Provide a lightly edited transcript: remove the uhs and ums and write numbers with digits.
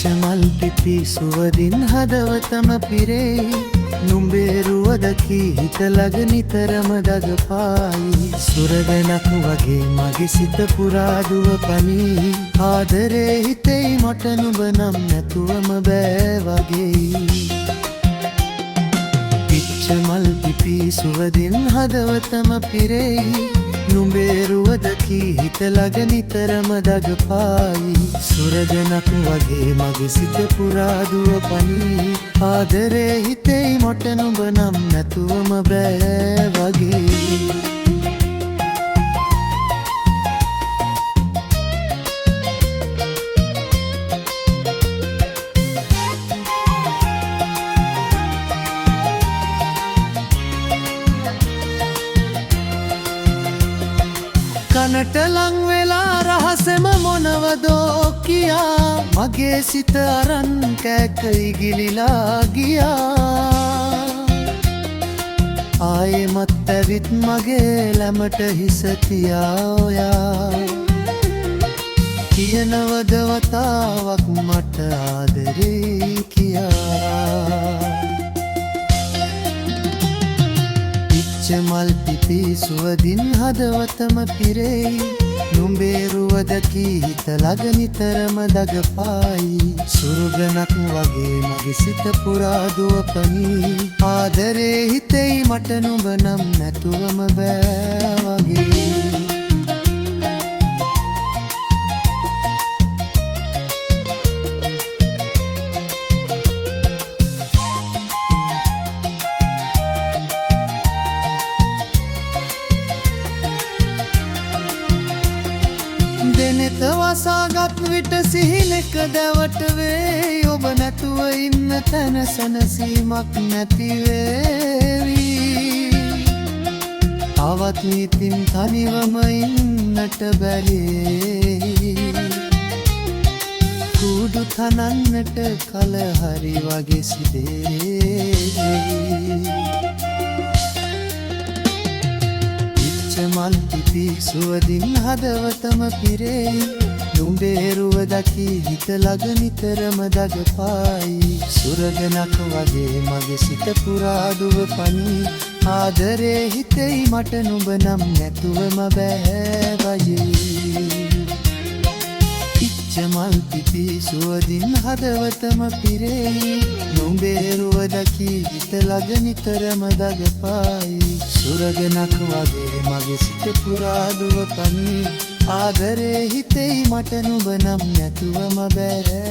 මල් පිපි සුවදින් හදවතම පිරේ නුඹේරුවදකි හිත ළඟ නිතරම දගපායි සුරදනක් වගේ මගේ සිත පුරා දුව පනී ආදරේ හිතෙයි මට නුඹ නම් නැතුවම බෑ වගේ පිච්ච මල් පිපි සුවදින් හදවතම පිරේ නුඹේරුවදකි හිත ළඟ නිතරම දගපායි සුරදනක් වගේ මගේ සිත පුරා දුව පනී ආදරේ හිතෙයි මට නුඹ නම් නැතුවම බෑ වගේ කනට ලං වෙලා රහසෙම මොනවදෝ කියා මගේ සිත අරන් කෑකයි ගිලිලා ගියා ආයෙමත් ඇවිත් මගේ ළමට හිස තියා ඔයා කියනවද වතාවක් මට ආදරේ කියා මල් පිපි සුවදින් හදවතම පිරේ නුඹේරුවදකි හිත ළඟ නිතරම දගපායි සුරුගනක් වගේ මගේ සිත පුරා දුව පනී ආදරේ හිතෙයි මට නුඹ නම් නැතුවම බෑ වගේ දෙනෙත වසාගත් විට සිහිනෙක දැවට වේ ඔබ නැතුව ඉන්න තැන සැනසීමක් නැතිවේවි තවත් නීතින් තනිවම ඉන්නට බැරේ කුඩු තනන්නට කල හරි වගේ සිදේ මල් පිපි සුවදින් හදවතම පිරේ නුඹේරුවදකි හිත ළඟ නිතරම දගපායි සුරගනක් වගේ මගේ සිත පුරා දුව පනී ආදරේ හිතෙයි මට නුඹ නම් නැතුවම බෑ වගේ මල් පිපි සුවදින් හදවතම පිරේ නුඹේරුවදකි හිත ළඟ නිතරම දගපායි සුරගනක් වගේ මගේ සිත පුරා දුව පනී ආදරේ හිතෙයි මට නුඹ නම් නැතුවම බෑ